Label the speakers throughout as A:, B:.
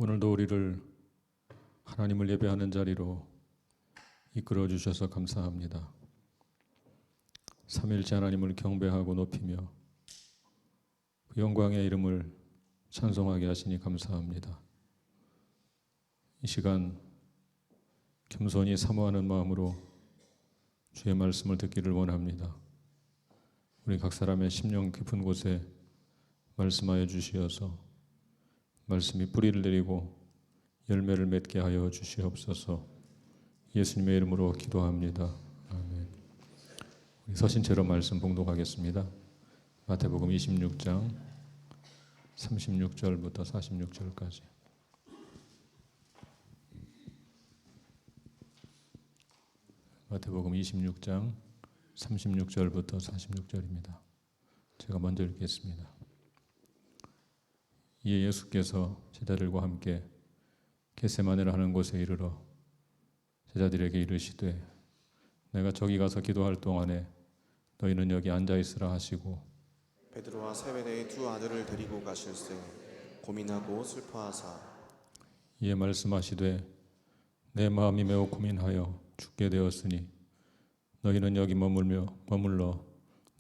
A: 오늘도 우리를 하나님을 예배하는 자리로 이끌어 주셔서 감사합니다. 삼위일체 하나님을 경배하고 높이며 그 영광의 이름을 찬송하게 하시니 감사합니다. 이 시간 겸손히 사모하는 마음으로 주의 말씀을 듣기를 원합니다. 우리 각 사람의 심령 깊은 곳에 말씀하여 주시어서 말씀이 뿌리를 내리고 열매를 맺게 하여 주시옵소서. 예수님의 이름으로 기도합니다. 아멘. 우리 서신처럼 말씀 봉독하겠습니다. 마태복음 26장 36절부터 46절까지. 마태복음 26장 36절부터 46절입니다. 제가 먼저 읽겠습니다. 이에 예수께서 제자들과 함께 겟세마네라 하는 곳에 이르러 제자들에게 이르시되 내가 저기 가서 기도할 동안에 너희는 여기 앉아 있으라 하시고
B: 베드로와 세베대의 두 아들을 데리고 가실새 고민하고 슬퍼하사
A: 이에 말씀하시되 내 마음이 매우 고민하여 죽게 되었으니 너희는 여기 머물러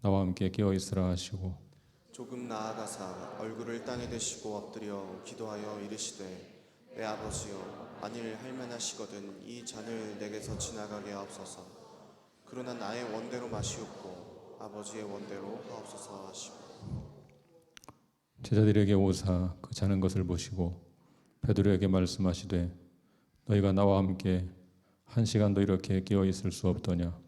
A: 나와 함께 깨어 있으라 하시고
B: 조금 나아가사 얼굴을 땅에 대시고 엎드려 기도하여 이르시되 내 아버지여 만일 할만하시거든 이 잔을 내게서 지나가게 하옵소서. 그러나 나의 원대로 마시옵고 아버지의 원대로 하옵소서 하시고
A: 제자들에게 오사 그 자는 것을 보시고 베드로에게 말씀하시되 너희가 나와 함께 한 시간도 이렇게 깨어 있을 수 없더냐.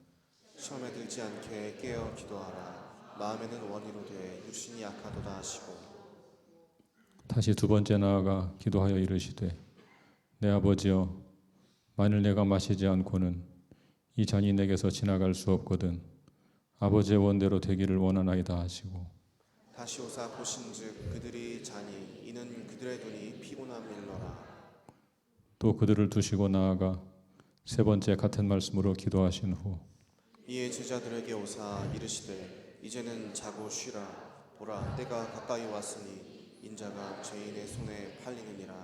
B: 시험에 들지 않게 깨어 기도하라. 마음에는 원이로되 육신이 약하도다 하시고
A: 다시 두 번째 나아가 기도하여 이르시되 내 아버지여 만일 내가 마시지 않고는 이 잔이 내게서 지나갈 수 없거든 아버지의 원대로 되기를 원하나이다 하시고
B: 다시 오사 보신즉 그들이 자니 이는 그들의 눈이 피곤함일러라.
A: 또 그들을 두시고 나아가 세 번째 같은 말씀으로 기도하신 후
B: 이에 제자들에게 오사 이르시되 이제는 자고 쉬라. 보라 때가 가까이 왔으니 인자가 죄인의 손에 팔리느니라.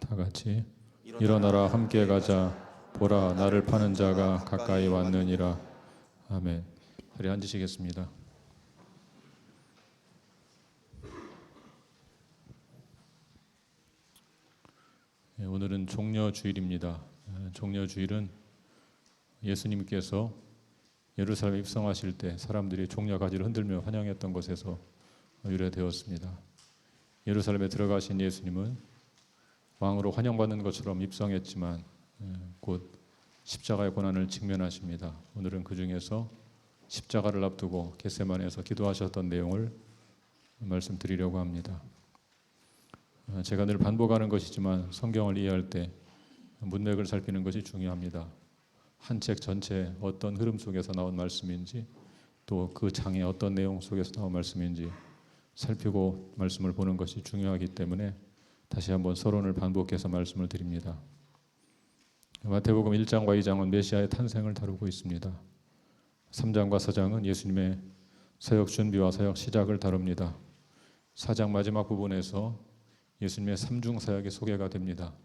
A: 다 같이 일어나라 함께 가자. 보라 나를 파는 자가 가까이 왔느니라. 아멘. 자리에 앉으시겠습니다. 오늘은 종려주일입니다. 종려주일은 예수님께서 예루살렘에 입성하실 때 사람들이 종려가지를 흔들며 환영했던 것에서 유래되었습니다. 예루살렘에 들어가신 예수님은 왕으로 환영받는 것처럼 입성했지만 곧 십자가의 고난을 직면하십니다. 오늘은 그 중에서 십자가를 앞두고 겟세마네에서 기도하셨던 내용을 말씀드리려고 합니다. 제가 늘 반복하는 것이지만 성경을 이해할 때 문맥을 살피는 것이 중요합니다. 한 책 전체 어떤 흐름 속에서 나온 말씀인지 또 그 장의 어떤 내용 속에서 나온 말씀인지 살피고 말씀을 보는 것이 중요하기 때문에 다시 한번 서론을 반복해서 말씀을 드립니다. 마태복음 1장과 2장은 메시아의 탄생을 다루고 있습니다. 3장과 4장은 예수님의 사역 준비와 사역 시작을 다룹니다. 4장 마지막 부분에서 예수님의 삼중 사역이 소개가 됩니다.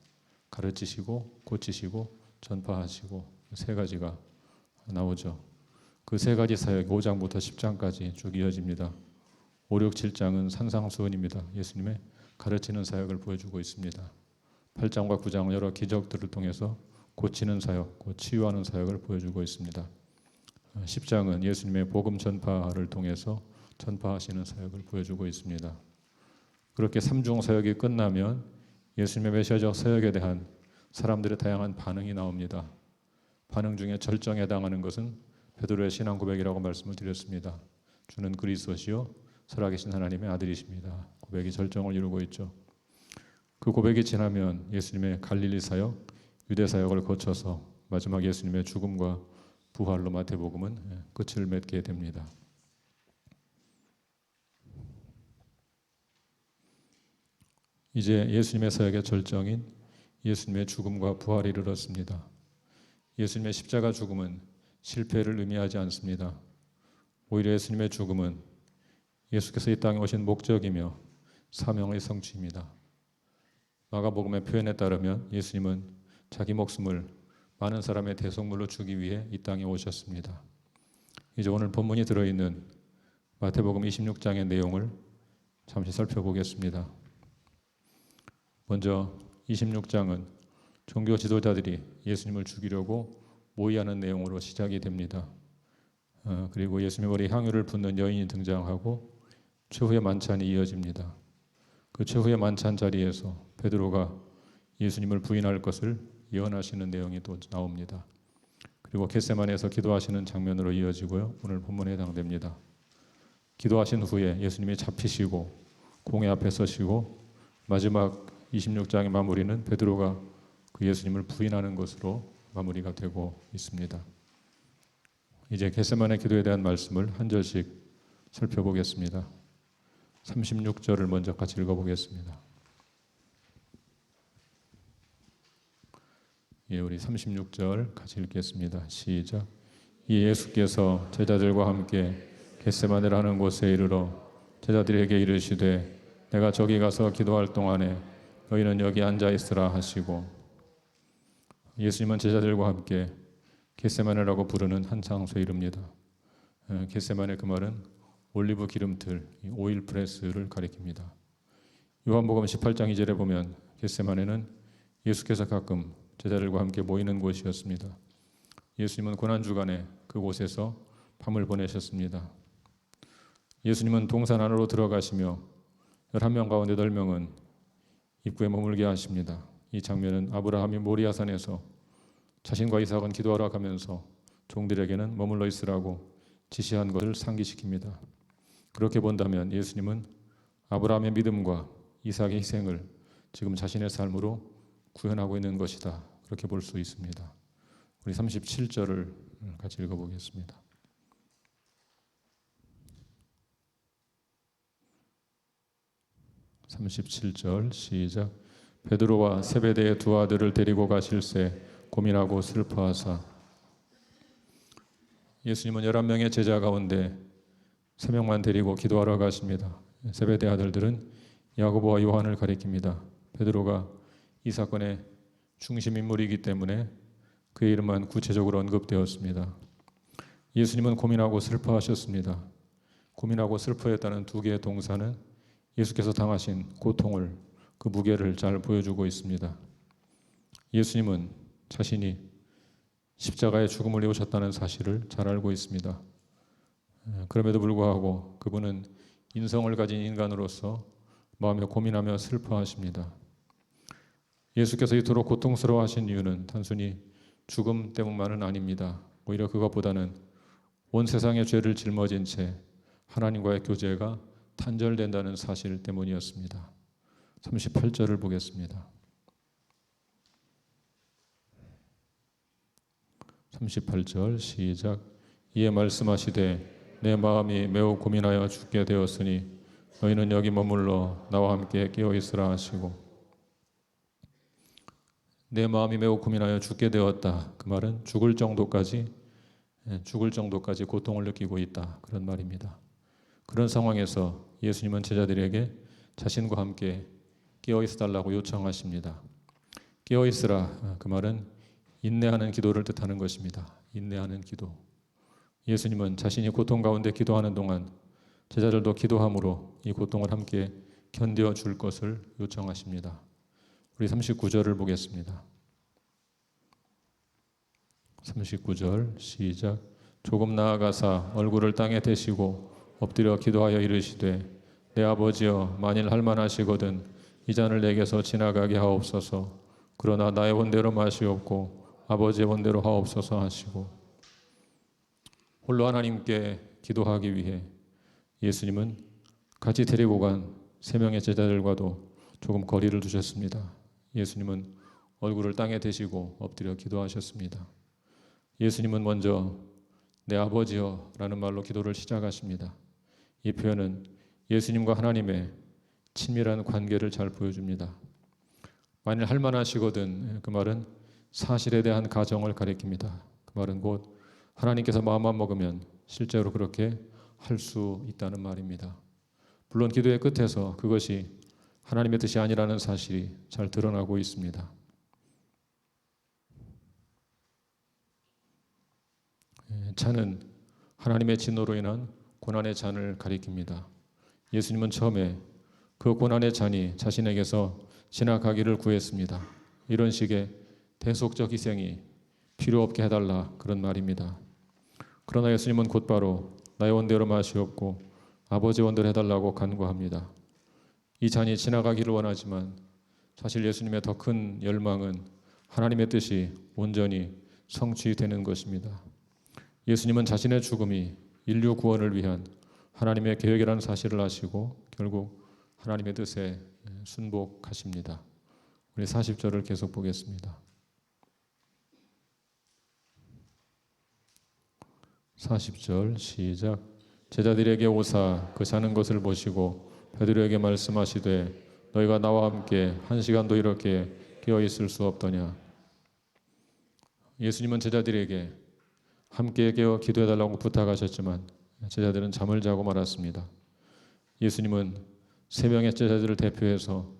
A: 가르치시고 고치시고 전파하시고 세 가지가 나오죠. 그 세 가지 사역이 5장부터 10장까지 쭉 이어집니다. 5, 6, 7장은 산상수훈입니다. 예수님의 가르치는 사역을 보여주고 있습니다. 8장과 9장은 여러 기적들을 통해서 고치는 사역, 치유하는 사역을 보여주고 있습니다. 10장은 예수님의 복음 전파를 통해서 전파하시는 사역을 보여주고 있습니다. 그렇게 삼중 사역이 끝나면 예수님의 메시아적 사역에 대한 사람들의 다양한 반응이 나옵니다. 반응 중에 절정에 해당하는 것은 베드로의 신앙 고백이라고 말씀을 드렸습니다. 주는 그리스도시요 살아계신 하나님의 아들이십니다. 고백이 절정을 이루고 있죠. 그 고백이 지나면 예수님의 갈릴리 사역, 유대 사역을 거쳐서 마지막 예수님의 죽음과 부활로 마태복음은 끝을 맺게 됩니다. 이제 예수님의 사역의 절정인 예수님의 죽음과 부활이 이르렀습니다. 예수님의 십자가 죽음은 실패를 의미하지 않습니다. 오히려 예수님의 죽음은 예수께서 이 땅에 오신 목적이며 사명의 성취입니다. 마가복음의 표현에 따르면 예수님은 자기 목숨을 많은 사람의 대속물로 주기 위해 이 땅에 오셨습니다. 이제 오늘 본문이 들어있는 마태복음 26장의 내용을 잠시 살펴보겠습니다. 먼저 26장은 종교 지도자들이 예수님을 죽이려고 모의하는 내용으로 시작이 됩니다. 그리고 예수님 머리에 향유를 붓는 여인이 등장하고 최후의 만찬이 이어집니다. 그 최후의 만찬 자리에서 베드로가 예수님을 부인할 것을 예언하시는 내용이 또 나옵니다. 그리고 겟세마네에서 기도하시는 장면으로 이어지고요. 오늘 본문에 해당됩니다. 기도하신 후에 예수님이 잡히시고 공회 앞에 서시고 마지막 26장의 마무리는 베드로가 그 예수님을 부인하는 것으로 마무리가 되고 있습니다. 이제 겟세마네 기도에 대한 말씀을 한 절씩 살펴보겠습니다. 36절을 먼저 같이 읽어보겠습니다. 우리 36절 같이 읽겠습니다. 시작. 이 예수께서 제자들과 함께 겟세마네라는 곳에 이르러 제자들에게 이르시되 내가 저기 가서 기도할 동안에 너희는 여기 앉아 있으라 하시고, 예수님은 제자들과 함께 겟세마네라고 부르는 한 장소에 이릅니다. 겟세마네 그 말은 올리브 기름틀, 오일 프레스를 가리킵니다. 요한복음 18장 2절에 보면 겟세마네는 예수께서 가끔 제자들과 함께 모이는 곳이었습니다. 예수님은 고난주간에 그곳에서 밤을 보내셨습니다. 예수님은 동산 안으로 들어가시며 11명 가운데 8명은 입구에 머물게 하십니다. 이 장면은 아브라함이 모리아산에서 자신과 이삭은 기도하러 가면서 종들에게는 머물러 있으라고 지시한 것을 상기시킵니다. 그렇게 본다면 예수님은 아브라함의 믿음과 이삭의 희생을 지금 자신의 삶으로 구현하고 있는 것이다. 그렇게 볼 수 있습니다. 우리 37절을 같이 읽어보겠습니다. (37절) 시작. 베드로와 세베대의 두 아들을 데리고 가실새 고민하고 슬퍼하사. 예수님은 11명의 제자 가운데 3명만 데리고 기도하러 가십니다. 세베대 아들들은 야고보와 요한을 가리킵니다. 베드로가 이 사건의 중심 인물이기 때문에 그의 이름만 구체적으로 언급되었습니다. 예수님은 고민하고 슬퍼하셨습니다. 고민하고 슬퍼했다는 두 개의 동사는 예수께서 당하신 고통을, 그 무게를 잘 보여주고 있습니다. 예수님은 자신이 십자가의 죽음을 이루셨다는 사실을 잘 알고 있습니다. 그럼에도 불구하고 그분은 인성을 가진 인간으로서 마음에 고민하며 슬퍼하십니다. 예수께서 이토록 고통스러워하신 이유는 단순히 죽음 때문만은 아닙니다. 오히려 그것보다는 온 세상의 죄를 짊어진 채 하나님과의 교제가 단절된다는 사실 때문이었습니다. 38절을 보겠습니다. 38절 시작. 이에 말씀하시되 내 마음이 매우 고민하여 죽게 되었으니 너희는 여기 머물러 나와 함께 깨어 있으라 하시고, 내 마음이 매우 고민하여 죽게 되었다. 그 말은 죽을 정도까지 고통을 느끼고 있다. 그런 말입니다. 그런 상황에서 예수님은 제자들에게 자신과 함께 깨어 있어달라고 요청하십니다. 깨어 있으라. 그 말은 인내하는 기도를 뜻하는 것입니다. 인내하는 기도. 예수님은 자신이 고통 가운데 기도하는 동안 제자들도 기도함으로 이 고통을 함께 견뎌 줄 것을 요청하십니다. 우리 39절을 보겠습니다. 39절 시작. 조금 나아가사 얼굴을 땅에 대시고 엎드려 기도하여 이르시되 내 아버지여, 만일 할만하시거든 이 잔을 내게서 지나가게 하옵소서. 그러나 나의 원대로 마시옵고 아버지의 원대로 하옵소서 하시고. 홀로 하나님께 기도하기 위해 예수님은 같이 데리고 간 3명의 제자들과도 조금 거리를 두셨습니다. 예수님은 얼굴을 땅에 대시고 엎드려 기도하셨습니다. 예수님은 먼저 내 아버지여 라는 말로 기도를 시작하십니다. 이 표현은 예수님과 하나님의 친밀한 관계를 잘 보여줍니다. 만일 할만하시거든, 그 말은 사실에 대한 가정을 가리킵니다. 그 말은 곧 하나님께서 마음만 먹으면 실제로 그렇게 할 수 있다는 말입니다. 물론 기도의 끝에서 그것이 하나님의 뜻이 아니라는 사실이 잘 드러나고 있습니다. 잔은 하나님의 진노로 인한 고난의 잔을 가리킵니다. 예수님은 처음에 그 고난의 잔이 자신에게서 지나가기를 구했습니다. 이런 식의 대속적 희생이 필요 없게 해달라, 그런 말입니다. 그러나 예수님은 곧바로 나의 원대로 마시옵고 아버지 원대로 해달라고 간구합니다. 이 잔이 지나가기를 원하지만 사실 예수님의 더 큰 열망은 하나님의 뜻이 온전히 성취되는 것입니다. 예수님은 자신의 죽음이 인류 구원을 위한 하나님의 계획이라는 사실을 아시고 결국 하나님의 뜻에 순복하십니다. 우리 40절을 계속 보겠습니다. 40절 시작. 제자들에게 오사 그 자는 것을 보시고 베드로에게 말씀하시되 너희가 나와 함께 한 시간도 이렇게 깨어 있을 수 없더냐. 예수님은 제자들에게 함께 깨어 기도해달라고 부탁하셨지만 제자들은 잠을 자고 말았습니다. 예수님은 세 명의 제자들을 대표해서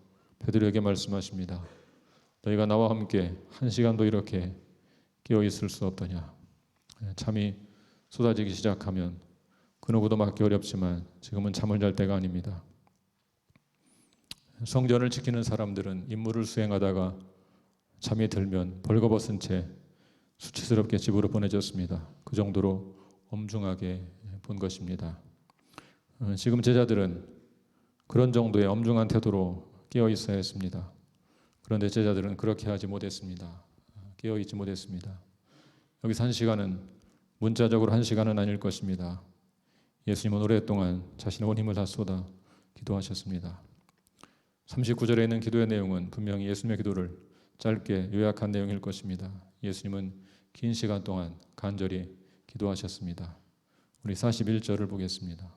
A: 베드로에게 말씀하십니다. 너희가 나와 함께 한 시간도 이렇게 깨어 있을 수 없더냐. 잠이 쏟아지기 시작하면 그 누구도 막기 어렵지만 지금은 잠을 잘 때가 아닙니다. 성전을 지키는 사람들은 임무를 수행하다가 잠이 들면 벌거벗은 채 수치스럽게 집으로 보내졌습니다. 그 정도로 엄중하게 본 것입니다. 지금 제자들은 그런 정도의 엄중한 태도로 깨어 있어야 했습니다. 그런데 제자들은 그렇게 하지 못했습니다. 깨어 있지 못했습니다. 여기서 한 시간은 문자적으로 한 시간은 아닐 것입니다. 예수님은 오랫동안 자신의 온 힘을 다 쏟아 기도하셨습니다. 39절에 있는 기도의 내용은 분명히 예수님의 기도를 짧게 요약한 내용일 것입니다. 예수님은 긴 시간 동안 간절히 기도하셨습니다. 우리 41절을 보겠습니다.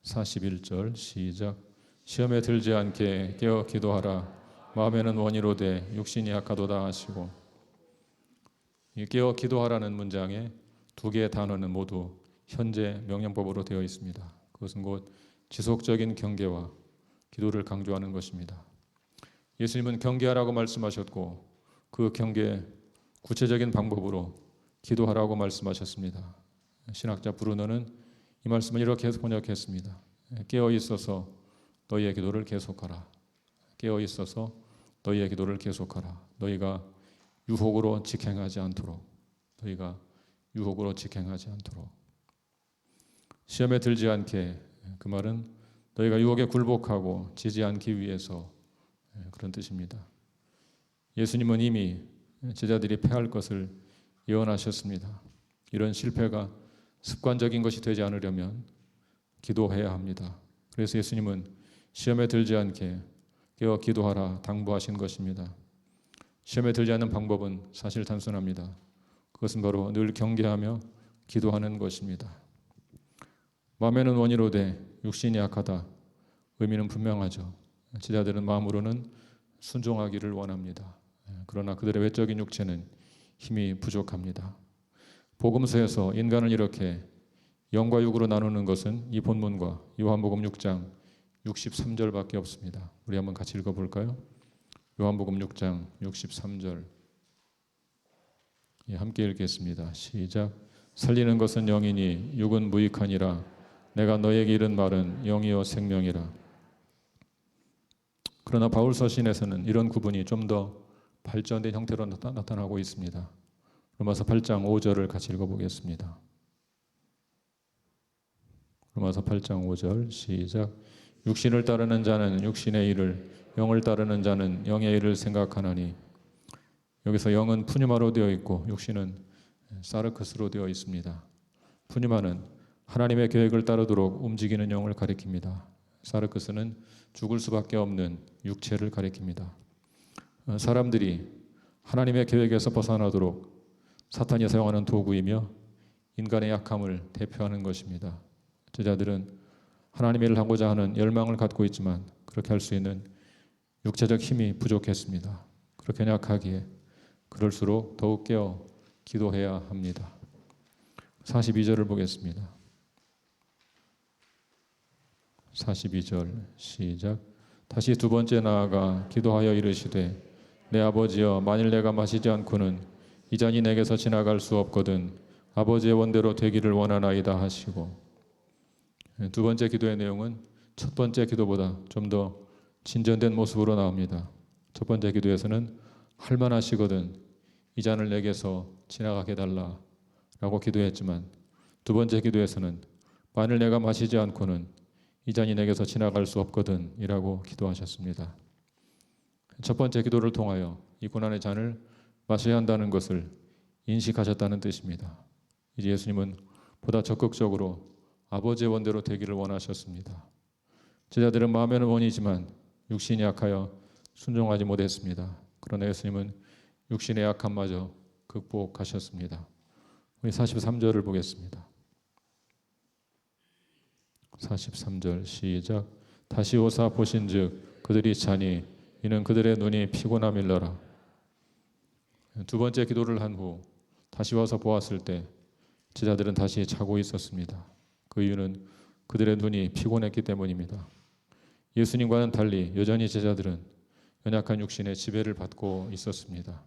A: 41절 시작. 시험에 들지 않게 깨어 기도하라. 마음에는 원이로되 육신이 약하도다 하시고. 이 깨어 기도하라는 문장에 두 개의 단어는 모두 현재 명령법으로 되어 있습니다. 그것은 곧 지속적인 경계와 기도를 강조하는 것입니다. 예수님은 경계하라고 말씀하셨고 그 경계 구체적인 방법으로 기도하라고 말씀하셨습니다. 신학자 브루너는 이 말씀을 이렇게 번역했습니다. 깨어 있어서 너희의 기도를 계속하라. 깨어 있어서 너희의 기도를 계속하라. 너희가 유혹으로 직행하지 않도록. 너희가 유혹으로 직행하지 않도록. 시험에 들지 않게, 그 말은 너희가 유혹에 굴복하고 지지 않기 위해서, 그런 뜻입니다. 예수님은 이미 제자들이 패할 것을 예언하셨습니다. 이런 실패가 습관적인 것이 되지 않으려면 기도해야 합니다. 그래서 예수님은 시험에 들지 않게 깨어 기도하라 당부하신 것입니다. 시험에 들지 않는 방법은 사실 단순합니다. 그것은 바로 늘 경계하며 기도하는 것입니다. 마음에는 원이로되 육신이 약하다. 의미는 분명하죠. 제자들은 마음으로는 순종하기를 원합니다. 그러나 그들의 외적인 육체는 힘이 부족합니다. 복음서에서 인간을 이렇게 영과 육으로 나누는 것은 이 본문과 요한복음 6장 63절밖에 없습니다. 우리 한번 같이 읽어볼까요? 요한복음 6장 63절 함께 읽겠습니다. 시작. 살리는 것은 영이니 육은 무익하니라. 내가 너에게 이른 말은 영이요 생명이라. 그러나 바울 서신에서는 이런 구분이 좀 더 발전된 형태로 나타나고 있습니다. 로마서 8장 5절을 같이 읽어보겠습니다. 로마서 8장 5절 시작. 육신을 따르는 자는 육신의 일을, 영을 따르는 자는 영의 일을 생각하나니. 여기서 영은 푸뉴마로 되어 있고 육신은 사르크스로 되어 있습니다. 푸뉴마는 하나님의 계획을 따르도록 움직이는 영을 가리킵니다. 사르크스는 죽을 수밖에 없는 육체를 가리킵니다. 사람들이 하나님의 계획에서 벗어나도록 사탄이 사용하는 도구이며 인간의 약함을 대표하는 것입니다. 제자들은 하나님의 일을 하고자 하는 열망을 갖고 있지만 그렇게 할 수 있는 육체적 힘이 부족했습니다. 그렇게 약하기에 그럴수록 더욱 깨어 기도해야 합니다. 42절을 보겠습니다. 42절 시작. 다시 두 번째 나아가 기도하여 이르시되 내 아버지여 만일 내가 마시지 않고는 이 잔이 내게서 지나갈 수 없거든 아버지의 원대로 되기를 원하나이다 하시고, 두 번째 기도의 내용은 첫 번째 기도보다 좀 더 진전된 모습으로 나옵니다. 첫 번째 기도에서는 할만하시거든 이 잔을 내게서 지나가게 달라라고 기도했지만, 두 번째 기도에서는 만일 내가 마시지 않고는 이 잔이 내게서 지나갈 수 없거든 이라고 기도하셨습니다. 첫 번째 기도를 통하여 이 고난의 잔을 마셔야 한다는 것을 인식하셨다는 뜻입니다. 이제 예수님은 보다 적극적으로 아버지의 원대로 되기를 원하셨습니다. 제자들은 마음에는 원이지만 육신이 약하여 순종하지 못했습니다. 그러나 예수님은 육신의 약함마저 극복하셨습니다. 우리 43절을 보겠습니다. 43절 시작. 다시 오사 보신즉 그들이 자니 이는 그들의 눈이 피곤함일러라. 두 번째 기도를 한 후 다시 와서 보았을 때 제자들은 다시 자고 있었습니다. 그 이유는 그들의 눈이 피곤했기 때문입니다. 예수님과는 달리 여전히 제자들은 연약한 육신의 지배를 받고 있었습니다.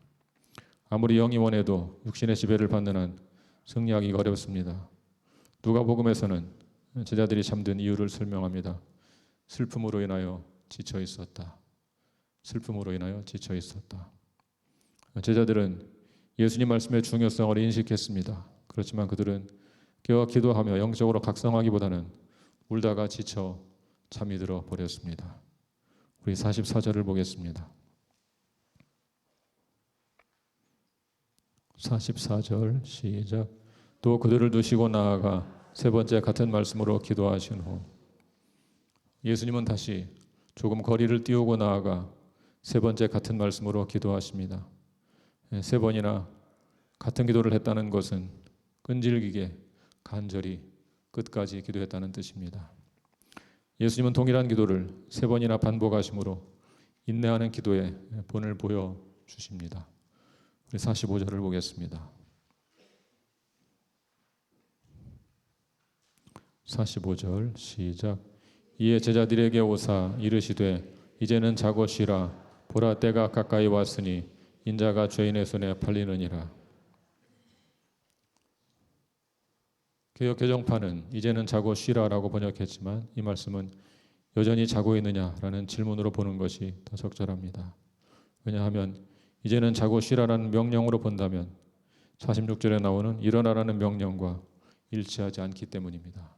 A: 아무리 영이 원해도 육신의 지배를 받는 한 승리하기가 어렵습니다. 누가복음에서는 제자들이 잠든 이유를 설명합니다. 슬픔으로 인하여 지쳐 있었다. 슬픔으로 인하여 지쳐 있었다. 제자들은 예수님 말씀의 중요성을 인식했습니다. 그렇지만 그들은 깨어 기도하며 영적으로 각성하기보다는 울다가 지쳐 잠이 들어 버렸습니다. 우리 44절을 보겠습니다. 44절 시작. 또 그들을 두시고 나아가 세 번째 같은 말씀으로 기도하신 후, 예수님은 다시 조금 거리를 띄우고 나아가 세 번째 같은 말씀으로 기도하십니다. 세 번이나 같은 기도를 했다는 것은 끈질기게 간절히 끝까지 기도했다는 뜻입니다. 예수님은 동일한 기도를 세 번이나 반복하심으로 인내하는 기도의 본을 보여주십니다. 우리 45절을 보겠습니다. 45절 시작. 이에 제자들에게 오사 이르시되 이제는 자고 쉬라. 보라 때가 가까이 왔으니 인자가 죄인의 손에 팔리느니라. 개역 개정판은 이제는 자고 쉬라라고 번역했지만 이 말씀은 여전히 자고 있느냐라는 질문으로 보는 것이 더 적절합니다. 왜냐하면 이제는 자고 쉬라라는 명령으로 본다면 46절에 나오는 일어나라는 명령과 일치하지 않기 때문입니다.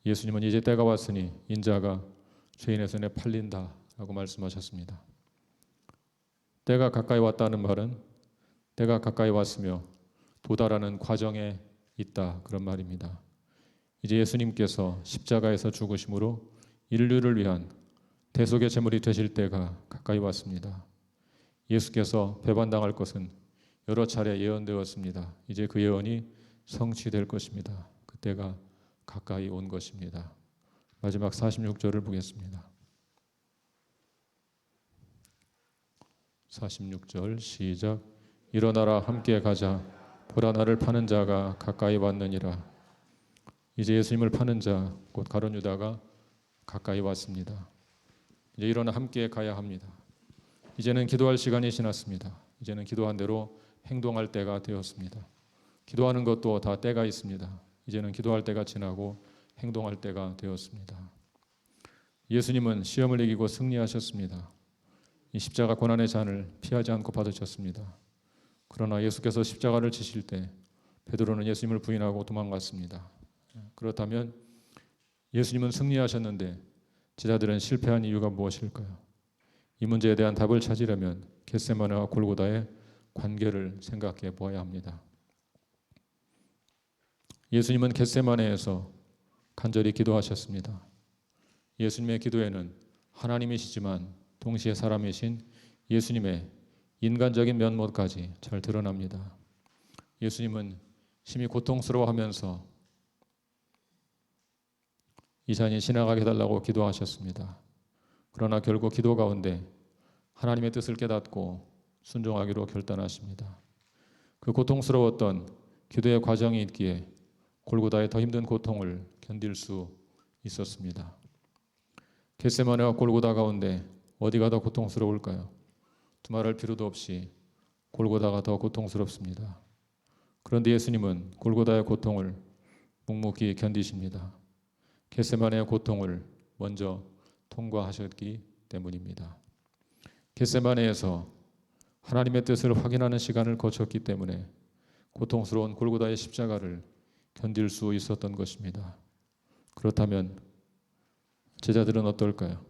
A: 예수님은 이제 때가 왔으니 인자가 죄인의 손에 팔린다라고 말씀하셨습니다. 때가 가까이 왔다는 말은 때가 가까이 왔으며 도달하는 과정에 있다 그런 말입니다. 이제 예수님께서 십자가에서 죽으심으로 인류를 위한 대속의 제물이 되실 때가 가까이 왔습니다. 예수께서 배반당할 것은 여러 차례 예언되었습니다. 이제 그 예언이 성취될 것입니다. 그때가 가까이 온 것입니다. 마지막 46절을 보겠습니다. 46절 시작. 일어나라 함께 가자. 보라 나를 파는 자가 가까이 왔느니라. 이제 예수님을 파는 자 곧 가룟 유다가 가까이 왔습니다. 이제 일어나 함께 가야 합니다. 이제는 기도할 시간이 지났습니다. 이제는 기도한 대로 행동할 때가 되었습니다. 기도하는 것도 다 때가 있습니다. 이제는 기도할 때가 지나고 행동할 때가 되었습니다. 예수님은 시험을 이기고 승리하셨습니다. 이 십자가 고난의 잔을 피하지 않고 받으셨습니다. 그러나 예수께서 십자가를 지실 때 베드로는 예수님을 부인하고 도망갔습니다. 그렇다면 예수님은 승리하셨는데 제자들은 실패한 이유가 무엇일까요? 이 문제에 대한 답을 찾으려면 겟세마네와 골고다의 관계를 생각해 보아야 합니다. 예수님은 겟세마네에서 간절히 기도하셨습니다. 예수님의 기도에는 하나님이시지만 동시에 사람이신 예수님의 인간적인 면모까지 잘 드러납니다. 예수님은 심히 고통스러워하면서 이 잔이 지나가게 해달라고 기도하셨습니다. 그러나 결국 기도 가운데 하나님의 뜻을 깨닫고 순종하기로 결단하십니다. 그 고통스러웠던 기도의 과정이 있기에 골고다의 더 힘든 고통을 견딜 수 있었습니다. 겟세마네와 골고다 가운데 어디가 더 고통스러울까요? 두말할 필요도 없이 골고다가 더 고통스럽습니다. 그런데 예수님은 골고다의 고통을 묵묵히 견디십니다. 겟세마네의 고통을 먼저 통과하셨기 때문입니다. 겟세마네에서 하나님의 뜻을 확인하는 시간을 거쳤기 때문에 고통스러운 골고다의 십자가를 견딜 수 있었던 것입니다. 그렇다면 제자들은 어떨까요?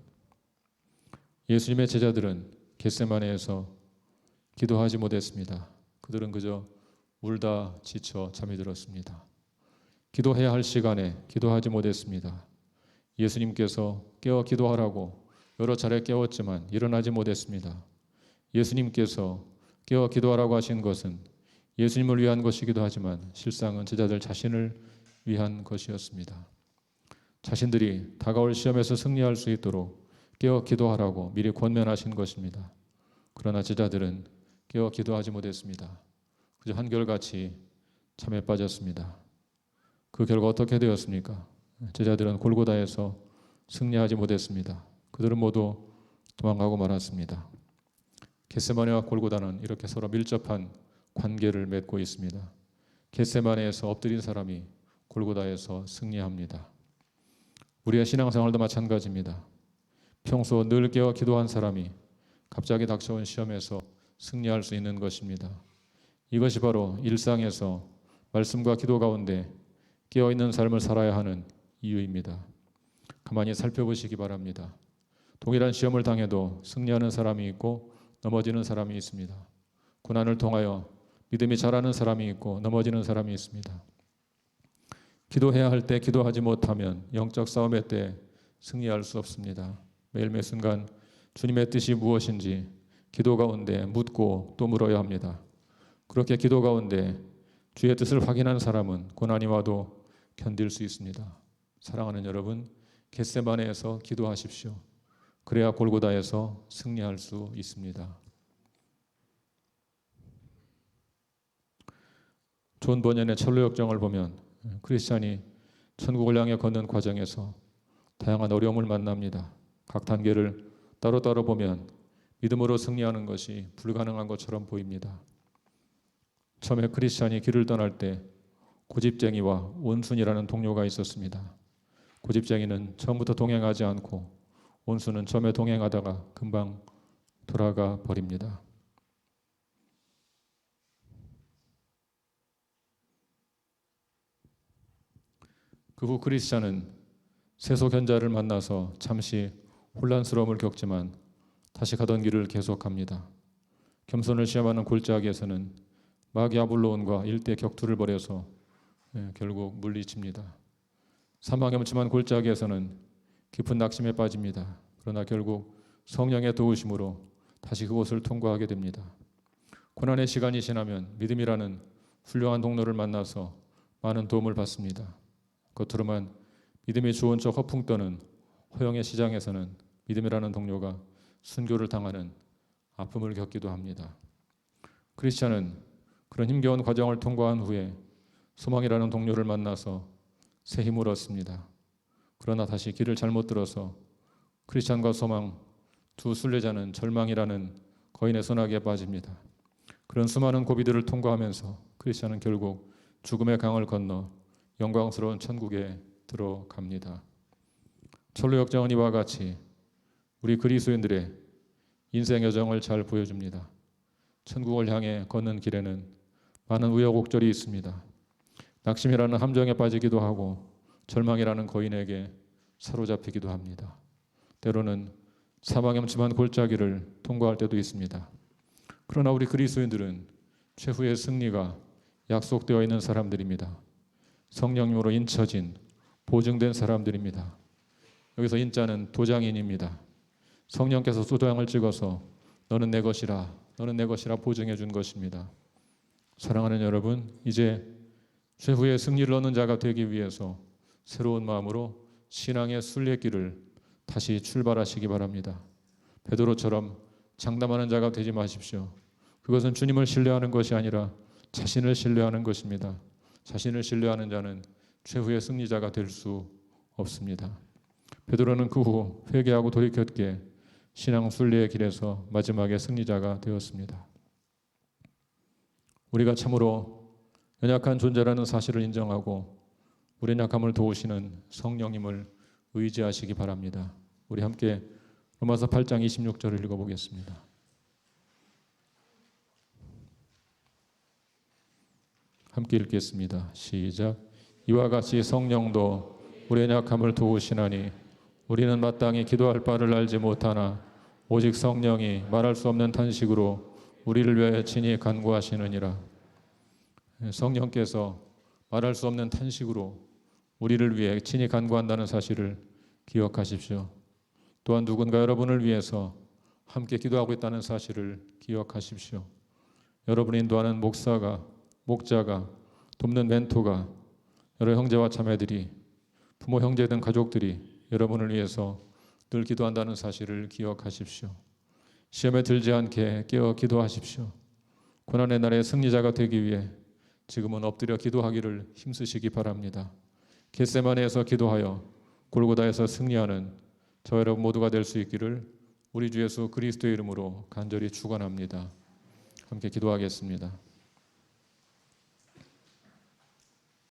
A: 예수님의 제자들은 겟세마네에서 기도하지 못했습니다. 그들은 그저 울다 지쳐 잠이 들었습니다. 기도해야 할 시간에 기도하지 못했습니다. 예수님께서 깨워 기도하라고 여러 차례 깨웠지만 일어나지 못했습니다. 예수님께서 깨워 기도하라고 하신 것은 예수님을 위한 것이기도 하지만 실상은 제자들 자신을 위한 것이었습니다. 자신들이 다가올 시험에서 승리할 수 있도록 깨어 기도하라고 미리 권면하신 것입니다. 그러나 제자들은 깨어 기도하지 못했습니다. 그저 한결같이 잠에 빠졌습니다. 그 결과 어떻게 되었습니까? 제자들은 골고다에서 승리하지 못했습니다. 그들은 모두 도망가고 말았습니다. 겟세마네와 골고다는 이렇게 서로 밀접한 관계를 맺고 있습니다. 겟세마네에서 엎드린 사람이 골고다에서 승리합니다. 우리의 신앙생활도 마찬가지입니다. 평소 늘 깨어 기도한 사람이 갑자기 닥쳐온 시험에서 승리할 수 있는 것입니다. 이것이 바로 일상에서 말씀과 기도 가운데 깨어있는 삶을 살아야 하는 이유입니다. 가만히 살펴보시기 바랍니다. 동일한 시험을 당해도 승리하는 사람이 있고 넘어지는 사람이 있습니다. 고난을 통하여 믿음이 자라는 사람이 있고 넘어지는 사람이 있습니다. 기도해야 할 때 기도하지 못하면 영적 싸움의 때 승리할 수 없습니다. 매일 매 순간 주님의 뜻이 무엇인지 기도 가운데 묻고 또 물어야 합니다. 그렇게 기도 가운데 주의 뜻을 확인한 사람은 고난이 와도 견딜 수 있습니다. 사랑하는 여러분, 겟세마네에서 기도하십시오. 그래야 골고다에서 승리할 수 있습니다. 존 버년의 철로 역정을 보면 크리스찬이 천국을 향해 걷는 과정에서 다양한 어려움을 만납니다. 각 단계를 따로따로 보면 믿음으로 승리하는 것이 불가능한 것처럼 보입니다. 처음에 크리스찬이 길을 떠날 때 고집쟁이와 온순이라는 동료가 있었습니다. 고집쟁이는 처음부터 동행하지 않고 온순은 처음에 동행하다가 금방 돌아가 버립니다. 그 후 크리스찬은 세속현자를 만나서 잠시 혼란스러움을 겪지만 다시 가던 길을 계속합니다. 겸손을 시험하는 골짜기에서는 마귀 아볼로온과 일대 격투를 벌여서 결국 물리칩니다. 사망의 음침한 골짜기에서는 깊은 낙심에 빠집니다. 그러나 결국 성령의 도우심으로 다시 그곳을 통과하게 됩니다. 고난의 시간이 지나면 믿음이라는 훌륭한 동료를 만나서 많은 도움을 받습니다. 겉으로만 믿음이 좋은 척 허풍 떠는 허영의 시장에서는 믿음이라는 동료가 순교를 당하는 아픔을 겪기도 합니다. 크리스찬은 그런 힘겨운 과정을 통과한 후에 소망이라는 동료를 만나서 새 힘을 얻습니다. 그러나 다시 길을 잘못 들어서 크리스찬과 소망 두 순례자는 절망이라는 거인의 소나기에 빠집니다. 그런 수많은 고비들을 통과하면서 크리스찬은 결국 죽음의 강을 건너 영광스러운 천국에 들어갑니다. 철로 역정은 이와 같이 우리 그리스도인들의 인생 여정을 잘 보여줍니다. 천국을 향해 걷는 길에는 많은 우여곡절이 있습니다. 낙심이라는 함정에 빠지기도 하고 절망이라는 거인에게 사로잡히기도 합니다. 때로는 사망의 음침한 골짜기를 통과할 때도 있습니다. 그러나 우리 그리스도인들은 최후의 승리가 약속되어 있는 사람들입니다. 성령님으로 인쳐진 보증된 사람들입니다. 여기서 인자는 도장인입니다. 성령께서 도장을 찍어서 너는 내 것이라, 너는 내 것이라 보증해 준 것입니다. 사랑하는 여러분, 이제 최후의 승리를 얻는 자가 되기 위해서 새로운 마음으로 신앙의 순례길을 다시 출발하시기 바랍니다. 베드로처럼 장담하는 자가 되지 마십시오. 그것은 주님을 신뢰하는 것이 아니라 자신을 신뢰하는 것입니다. 자신을 신뢰하는 자는 최후의 승리자가 될 수 없습니다. 베드로는 그 후 회개하고 돌이켰기에 신앙 순례의 길에서 마지막에 승리자가 되었습니다. 우리가 참으로 연약한 존재라는 사실을 인정하고 우리 연약함을 도우시는 성령님을 의지하시기 바랍니다. 우리 함께 로마서 8장 26절을 읽어보겠습니다. 함께 읽겠습니다. 시작. 이와 같이 성령도 우리 연약함을 도우시나니 우리는 마땅히 기도할 바를 알지 못하나 오직 성령이 말할 수 없는 탄식으로 우리를 위하여 친히 간구하시느니라. 성령께서 말할 수 없는 탄식으로 우리를 위해 친히 간구한다는 사실을 기억하십시오. 또한 누군가 여러분을 위해서 함께 기도하고 있다는 사실을 기억하십시오. 여러분을 인도하는 목사가, 목자가, 돕는 멘토가, 여러 형제와 자매들이, 부모, 형제 등 가족들이 여러분을 위해서 늘 기도한다는 사실을 기억하십시오. 시험에 들지 않게 깨어 기도하십시오. 고난의 날에 승리자가 되기 위해 지금은 엎드려 기도하기를 힘쓰시기 바랍니다. 겟세마네에서 기도하여 골고다에서 승리하는 저 여러분 모두가 될 수 있기를 우리 주 예수 그리스도의 이름으로 간절히 축원합니다. 함께 기도하겠습니다.